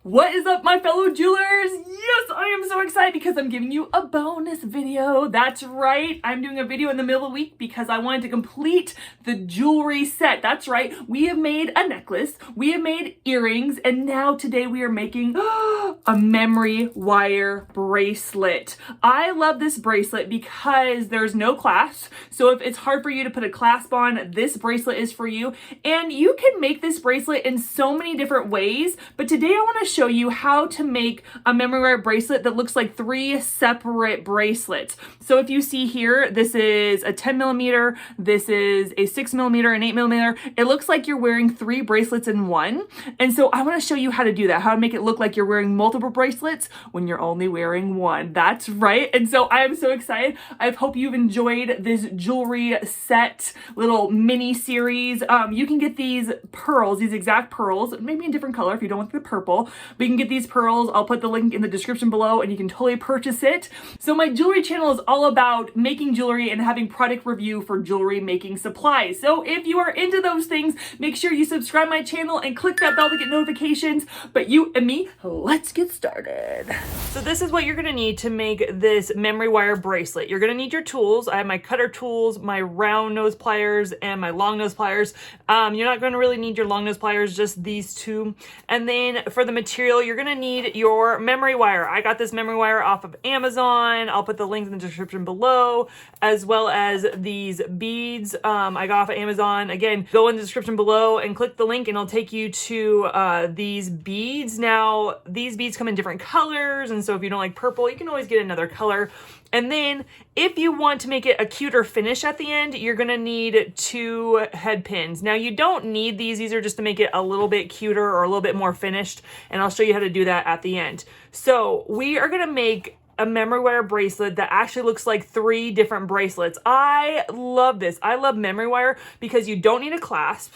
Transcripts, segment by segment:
What is up, my fellow jewelers? Yes, I am so excited because I'm giving you a bonus video. That's right, I'm doing a video in the middle of the week because I wanted to complete the jewelry set. That's right, we have made a necklace, we have made earrings, and now today we are making a memory wire bracelet. I love this bracelet because there's no clasp, so if it's hard for you to put a clasp on, this bracelet is for you. And you can make this bracelet in so many different ways, but today I want to show you how to make a memory wire bracelet that looks like 3 separate bracelets. So if you see here, this is a 10 millimeter, this is a 6 millimeter, and 8 millimeter. It looks like you're wearing 3 bracelets in one. And so I want to show you how to do that, how to make it look like you're wearing multiple bracelets when you're only wearing one. That's right. And so I am so excited. I hope you've enjoyed this jewelry set little mini series. You can get these pearls, these exact pearls, maybe in a different color if you don't want the purple. But you can get these pearls. I'll put the link in the description below and you can totally purchase it. So my jewelry channel is all about making jewelry and having product review for jewelry making supplies. So if you are into those things, make sure you subscribe my channel and click that bell to get notifications. But you and me, let's get started. So this is what you're gonna need to make this memory wire bracelet. You're gonna need your tools. I have my cutter tools, my round nose pliers, and my long nose pliers. You're not gonna really need your long nose pliers, just these two. And then for the material, you're gonna need your memory wire. I got this memory wire off of Amazon. I'll put the links in the description below, as well as these beads I got off of Amazon. Again, go in the description below and click the link and it'll take you to these beads. Now, these beads come in different colors, and so if you don't like purple, you can always get another color. And then if you want to make it a cuter finish at the end, you're gonna need 2 head pins. Now you don't need these are just to make it a little bit cuter or a little bit more finished, and I'll show you how to do that at the end. So we are gonna make a memory wire bracelet that actually looks like 3 different bracelets. I love this. I love memory wire because you don't need a clasp,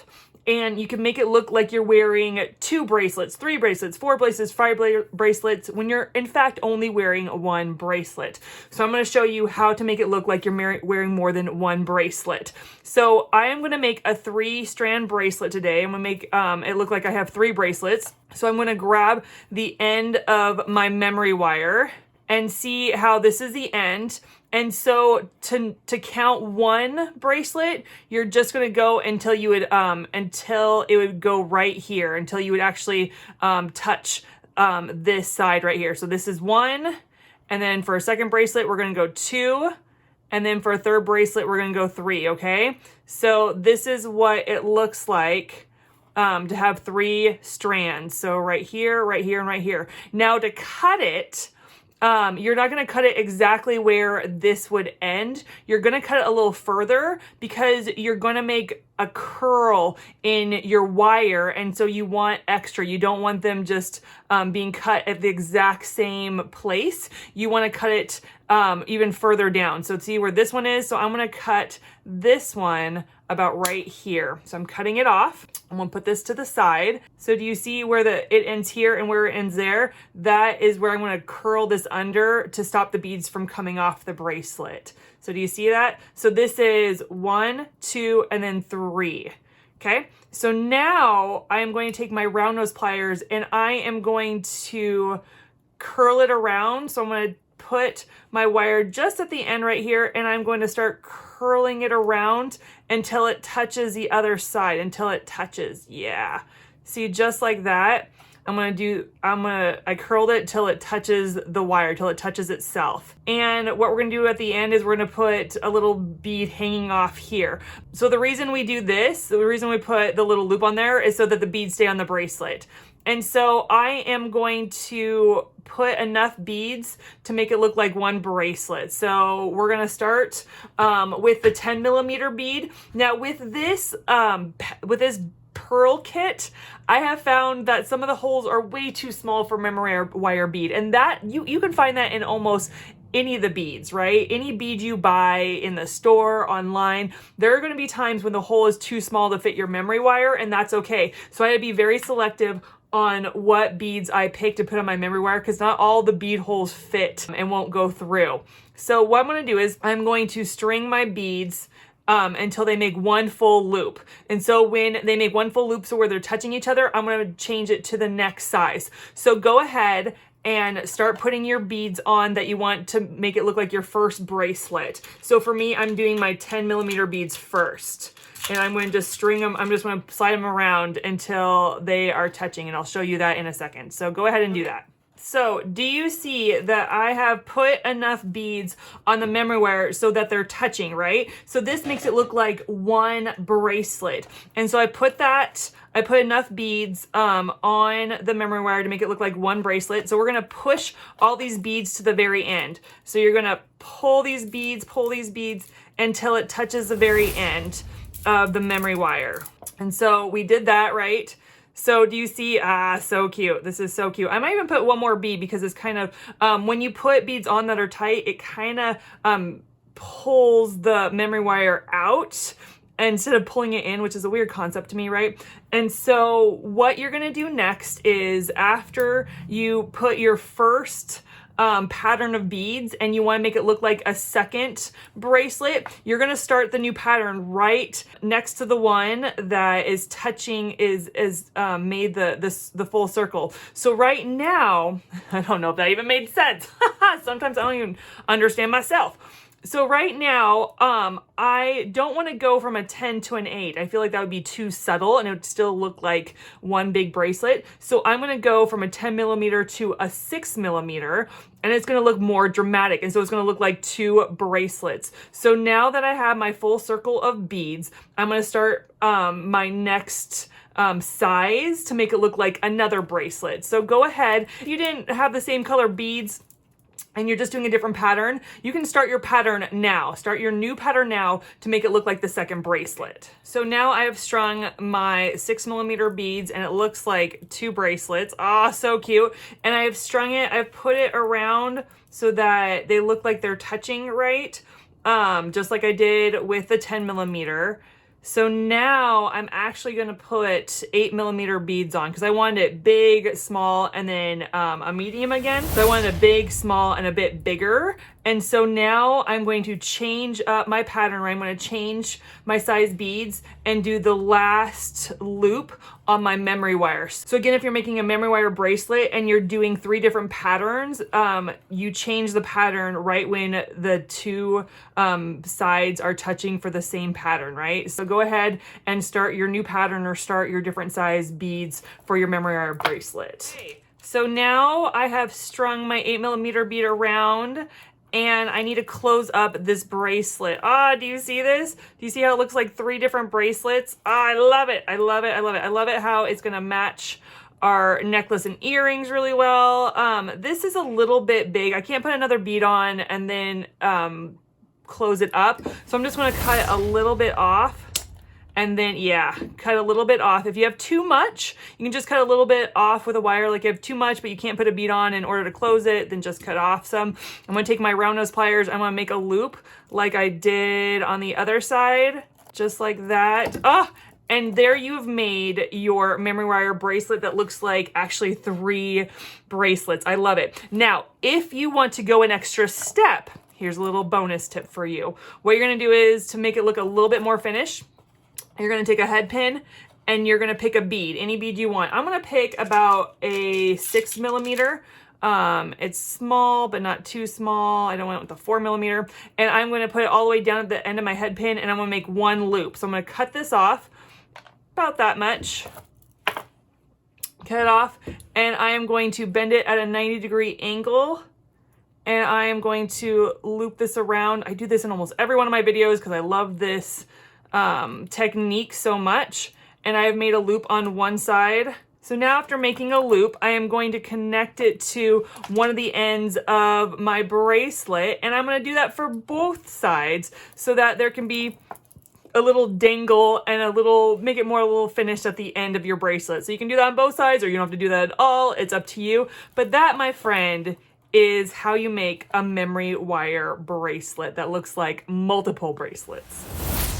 and you can make it look like you're wearing 2 bracelets, 3 bracelets, 4 bracelets, 5 bracelets, when you're in fact only wearing 1 bracelet. So I'm gonna show you how to make it look like you're wearing more than 1 bracelet. So I am gonna make a 3-strand bracelet today. I'm gonna make it look like I have 3 bracelets. So I'm gonna grab the end of my memory wire and see how this is the end. And so to count 1 bracelet, you're just gonna go until you would until it would go right here, until you would actually touch this side right here. So this is 1, and then for a second bracelet, we're gonna go 2, and then for a third bracelet, we're gonna go 3, okay? So this is what it looks like to have 3 strands. So right here, right here, and right here. Now to cut it, you're not going to cut it exactly where this would end. You're going to cut it a little further because you're going to make a curl in your wire, and so you want extra. You don't want them just being cut at the exact same place. You want to cut it even further down. So see where this one is? So I'm going to cut this one about right here. So I'm cutting it off. I'm gonna put this to the side. So do you see where it ends here and where it ends there? That is where I'm gonna curl this under to stop the beads from coming off the bracelet. So do you see that? So this is 1, 2, and then 3. Okay, so now I am going to take my round nose pliers and I am going to curl it around. So I'm going to put my wire just at the end right here, and I'm going to start curling it around until it touches the other side, until it touches. Yeah, see, just like that. I curled it till it touches the wire, till it touches itself. And what we're gonna do at the end is we're gonna put a little bead hanging off here. So the reason we do this, the reason we put the little loop on there is so that the beads stay on the bracelet. And so I am going to put enough beads to make it look like 1 bracelet. So we're gonna start with the 10 millimeter bead. Now with this pearl kit, I have found that some of the holes are way too small for memory wire bead, and that you can find that in almost any of the beads, right? Any bead you buy in the store, online, there are going to be times when the hole is too small to fit your memory wire, and that's okay. So I had to be very selective on what beads I pick to put on my memory wire, because not all the bead holes fit and won't go through. So what I'm going to do is I'm going to string my beads until they make one full loop. And so when they make one full loop, so where they're touching each other, I'm going to change it to the next size. So go ahead and start putting your beads on that you want to make it look like your first bracelet. So for me, I'm doing my 10mm beads first. And I'm going to just string them, I'm just going to slide them around until they are touching, and I'll show you that in a second. So go ahead and do that. So do you see that I have put enough beads on the memory wire so that they're touching, right? So this makes it look like one bracelet. And so I put enough beads on the memory wire to make it look like one bracelet. So we're gonna push all these beads to the very end. So you're gonna pull these beads until it touches the very end of the memory wire. And so we did that, right? So do you see, so cute. This is so cute. I might even put one more bead because it's kind of, when you put beads on that are tight, it kind of pulls the memory wire out instead of pulling it in, which is a weird concept to me, right? And so what you're gonna do next is after you put your first pattern of beads and you want to make it look like a second bracelet, you're going to start the new pattern right next to the one that is touching made the full circle. So right now, I don't know if that even made sense. Sometimes I don't even understand myself. So right now, I don't want to go from a 10 to an 8. I feel like that would be too subtle and it would still look like one big bracelet. So I'm going to go from a 10mm to a 6mm, and it's going to look more dramatic. And so it's going to look like two bracelets. So now that I have my full circle of beads, I'm going to start my next size to make it look like another bracelet. So go ahead. If you didn't have the same color beads, and you're just doing a different pattern, you can start your pattern now. Start your new pattern now to make it look like the second bracelet. So now I have strung my 6mm beads and it looks like two bracelets. Ah, so cute. And I've strung it, I've put it around so that they look like they're touching right, just like I did with the 10mm. So now I'm actually going to put 8mm beads on because I wanted it big, small, and then a medium again. So I wanted a big, small, and a bit bigger. And so now I'm going to change up my pattern, right? I'm going to change my size beads and do the last loop on my memory wire. So again, if you're making a memory wire bracelet and you're doing 3 different patterns, you change the pattern right when the two sides are touching for the same pattern, right? So go ahead and start your new pattern or start your different size beads for your memory wire bracelet. Okay. So now I have strung my 8mm bead around, and I need to close up this bracelet. Do you see this? Do you see how it looks like 3 different bracelets? I love it. I love it. I love it. I love it how it's gonna match our necklace and earrings really well. This is a little bit big. I can't put another bead on and then close it up. So I'm just gonna cut a little bit off. And then, yeah, cut a little bit off. If you have too much, you can just cut a little bit off with a wire. Like if you have too much, but you can't put a bead on in order to close it, then just cut off some. I'm gonna take my round nose pliers. I'm gonna make a loop like I did on the other side, just like that. And there you've made your memory wire bracelet that looks like actually 3 bracelets. I love it. Now, if you want to go an extra step, here's a little bonus tip for you. What you're gonna do is to make it look a little bit more finished, you're gonna take a head pin and you're gonna pick a bead, any bead you want. I'm gonna pick about a 6mm. It's small, but not too small. I don't want it with a 4mm. And I'm gonna put it all the way down at the end of my head pin and I'm gonna make one loop. So I'm gonna cut this off, about that much. Cut it off, and I am going to bend it at a 90-degree angle. And I am going to loop this around. I do this in almost every one of my videos because I love this technique so much. And I have made a loop on one side. So now after making a loop, I am going to connect it to one of the ends of my bracelet. And I'm going to do that for both sides so that there can be a little dangle and make it more a little finished at the end of your bracelet. So you can do that on both sides or you don't have to do that at all. It's up to you. But that, my friend, is how you make a memory wire bracelet that looks like multiple bracelets.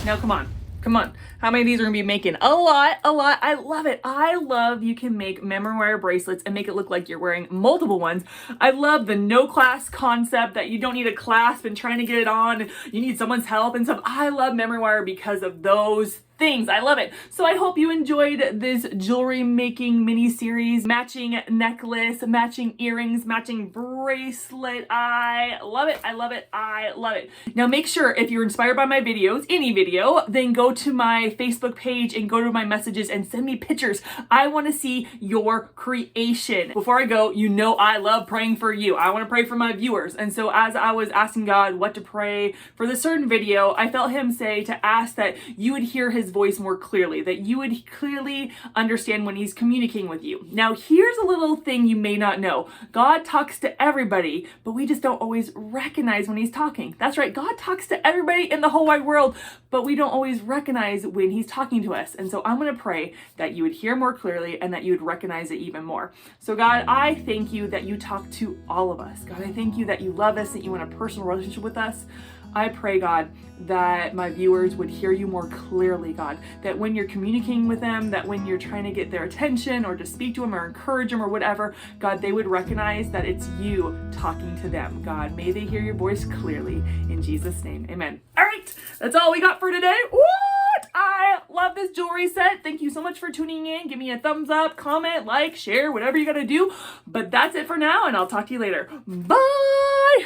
Now, come on. Come on. How many of these are gonna be making? A lot, a lot. I love it. I love you can make memory wire bracelets and make it look like you're wearing multiple ones. I love the no clasp concept, that you don't need a clasp and trying to get it on. You need someone's help and stuff. I love memory wire because of those things. I love it. So I hope you enjoyed this jewelry making mini series, matching necklace, matching earrings, matching bracelet. I love it. I love it. I love it. Now make sure if you're inspired by my videos, any video, then go to my Facebook page and go to my messages and send me pictures. I want to see your creation. Before I go, you know I love praying for you. I want to pray for my viewers. And so as I was asking God what to pray for this certain video, I felt him say to ask that you would hear his voice more clearly, that you would clearly understand when he's communicating with you. Now, here's a little thing you may not know. God talks to everybody, but we just don't always recognize when he's talking. That's right. God talks to everybody in the whole wide world, but we don't always recognize when he's talking to us. And so I'm going to pray that you would hear more clearly and that you would recognize it even more. So God, I thank you that you talk to all of us. God, I thank you that you love us, that you want a personal relationship with us. I pray, God, that my viewers would hear you more clearly, God, that when you're communicating with them, that when you're trying to get their attention or to speak to them or encourage them or whatever, God, they would recognize that it's you talking to them. God, may they hear your voice clearly in Jesus' name. Amen. All right, that's all we got for today. What? I love this jewelry set. Thank you so much for tuning in. Give me a thumbs up, comment, like, share, whatever you got to do. But that's it for now, and I'll talk to you later. Bye.